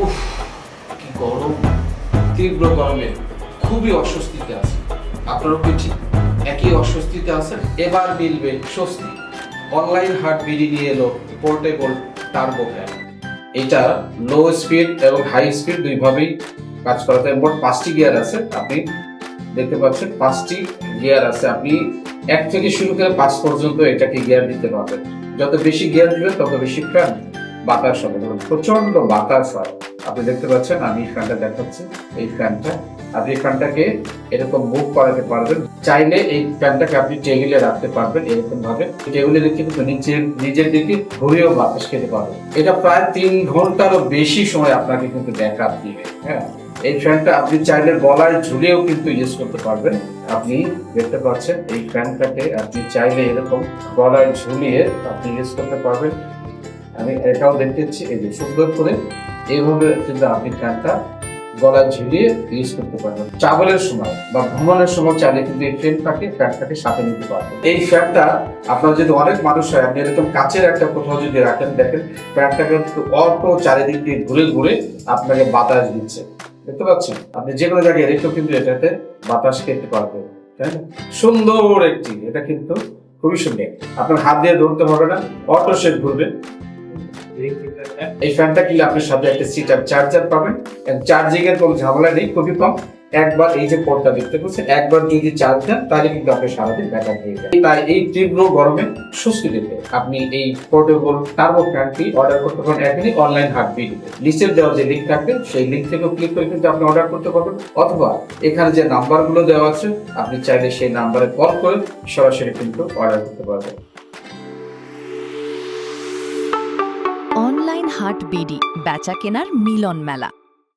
উফ, কি গরম! তীব্র গরমে খুবই অস্বস্তিতে আছে। আপনারও কি ঠিক একই অস্বস্তিতে আছেন? এবার মিলবে স্বস্তি। অনলাইন হার্ট বিডি নিয়ে এলো পোর্টেবল টার্বো ফ্যান। এটা লো স্পিড এবং হাই স্পিড দুইভাবেই কাজ করাতে, মোট 5টি গিয়ার আছে। আপনি দেখতে পাচ্ছেন 5টি গিয়ার আছে। আপনি 1 থেকে শুরু করে 5 পর্যন্ত এটাকে গিয়ার দিতে পারবেন। যত বেশি গিয়ার দিবেন তত বেশি ফ্যান বাতাস হবে, প্রচন্ড বাতাস হয়। আপনি দেখতে পাচ্ছেন, আমি ফ্যানটা দেখাচ্ছি। এই ফ্যানটা, আপনি ফ্যানটাকে এরকম মুভ করাতে পারবেন। চাইলে এই ফ্যানটাকে আপনি টেবিলে রাখতে পারবেন, এরকম ভাবে টেবিলে রেখে কিন্তু নিজের দিকে ঘুরিয়েও বাতাস খেতে পারবেন। এটা প্রায় 3 ঘন্টারও বেশি সময় আপনাকে কিন্তু ব্যাকআপ দিবে। হ্যাঁ, এই ফ্যানটা আপনি চাইলে গলায় ঝুলিয়েও কিন্তু ইউজ করতে পারবেন। আপনি দেখতে পাচ্ছেন এই ফ্যানটাকে আপনি চাইলে এরকম গলায় ঝুলিয়ে আপনি ইউজ করতে পারবেন। আমি এটাও দেখতেছি, এই যে সুন্দর করে এইভাবে কিন্তু আপনি ফ্যানটা গলায় ঝুলিয়ে ইউজ করতে পারবেন। ট্রাভেলের সময় বা ভ্রমণের সময় চাইলে কিন্তু এই ফ্যানটাকে সাথে নিতে পারবেন। এই ফ্যানটা আপনার যদি অনেক মানুষ হয়, আপনি এরকম কাছের একটা কোথাও যদি রাখেন, দেখেন ফ্যানটা কিন্তু অল্প চারিদিক দিয়ে ঘুরে ঘুরে আপনাকে বাতাস দিচ্ছে। দেখতে পাচ্ছেন, আপনি যে কোনো জায়গায় রেখেও কিন্তু এটাতে বাতাস খেতে পারবেন। তাই না? সুন্দর একটি, এটা কিন্তু খুবই সুন্দর। আপনার হাত দিয়ে ধরতে হবে না, অটো সেট ঘুরবে। এই ফ্যানটা কিনলে আপনার সাথে একটা সিটার চার্জার পাবেন। চার্জিং এর কোনো ঝামেলা নেই, খুবই কম। একবার এই যে পোর্টটা দেখতে পাচ্ছেন, একবার যদি চার্জ দেন তাহলে কিন্তু আপনি সারাদিন ব্যাকআপ হয়ে যায়। তাই এই তীব্র গরমে স্বস্তি দিতে আপনি এই পোর্টেবল টার্বো ফ্যানটি অর্ডার করতে পারেন এখনই অনলাইন হার্ট বিডিতে। নিচের দেওয়া যে লিঙ্ক থাকবে সেই লিঙ্ক থেকে ক্লিক করে কিন্তু আপনি অর্ডার করতে পারবেন, অথবা এখানে যে নাম্বারগুলো দেওয়া আছে আপনি চাইলে সেই নাম্বারে কল করে সরাসরি কিন্তু অর্ডার করতে পারবেন। অনলাইন হাট বিডি বেচা কেনার মিলন মেলা।